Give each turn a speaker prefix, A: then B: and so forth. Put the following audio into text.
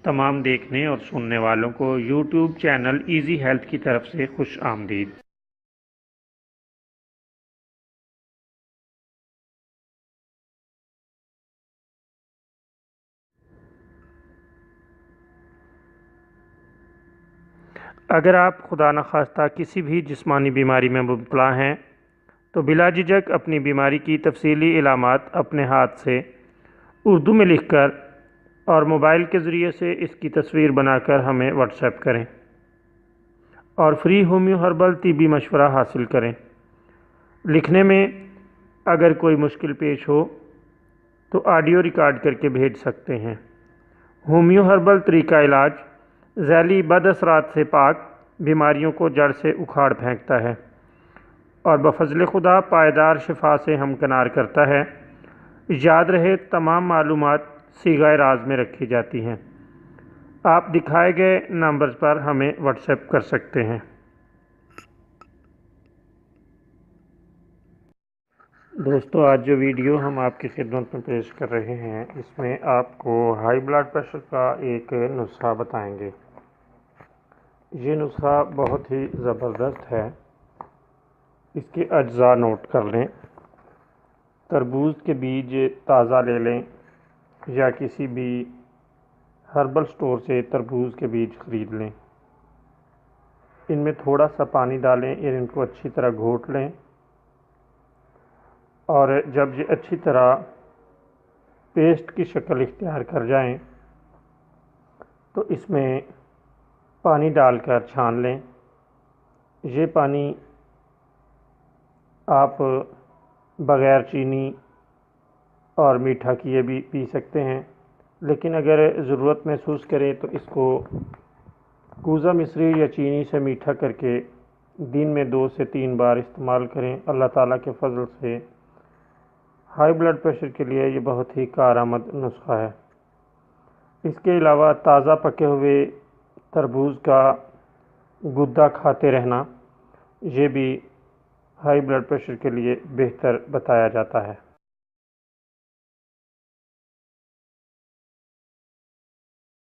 A: تمام دیکھنے اور سننے والوں کو یوٹیوب چینل ایزی ہیلتھ کی طرف سے خوش آمدید۔ اگر آپ خدا نخواستہ کسی بھی جسمانی بیماری میں مبتلا ہیں تو بلا جھجک اپنی بیماری کی تفصیلی علامات اپنے ہاتھ سے اردو میں لکھ کر اور موبائل کے ذریعے سے اس کی تصویر بنا کر ہمیں واٹس ایپ کریں اور فری ہومیو ہربل طبی مشورہ حاصل کریں۔ لکھنے میں اگر کوئی مشکل پیش ہو تو آڈیو ریکارڈ کر کے بھیج سکتے ہیں۔ ہومیو ہربل طریقہ علاج ذیلی بد اثرات سے پاک، بیماریوں کو جڑ سے اکھاڑ پھینکتا ہے اور بفضل خدا پائیدار شفا سے ہمکنار کرتا ہے۔ یاد رہے تمام معلومات صیغہ راز میں رکھی جاتی ہیں۔ آپ دکھائے گئے نمبرز پر ہمیں واٹس ایپ کر سکتے ہیں۔ دوستو، آج جو ویڈیو ہم آپ کی خدمت میں پیش کر رہے ہیں اس میں آپ کو ہائی بلڈ پریشر کا ایک نسخہ بتائیں گے۔ یہ نسخہ بہت ہی زبردست ہے، اس کے اجزاء نوٹ کر لیں۔ تربوز کے بیج تازہ لے لیں یا کسی بھی ہربل سٹور سے تربوز کے بیج خرید لیں۔ ان میں تھوڑا سا پانی ڈالیں اور ان کو اچھی طرح گھوٹ لیں، اور جب یہ اچھی طرح پیسٹ کی شکل اختیار کر جائیں تو اس میں پانی ڈال کر چھان لیں۔ یہ پانی آپ بغیر چینی اور میٹھا کیے بھی پی سکتے ہیں، لیکن اگر ضرورت محسوس کریں تو اس کو کوزہ مصری یا چینی سے میٹھا کر کے دن میں 2 سے 3 بار استعمال کریں۔ اللہ تعالیٰ کے فضل سے ہائی بلڈ پریشر کے لیے یہ بہت ہی کارآمد نسخہ ہے۔ اس کے علاوہ تازہ پکے ہوئے تربوز کا گدا کھاتے رہنا، یہ بھی ہائی بلڈ پریشر کے لیے بہتر بتایا جاتا ہے۔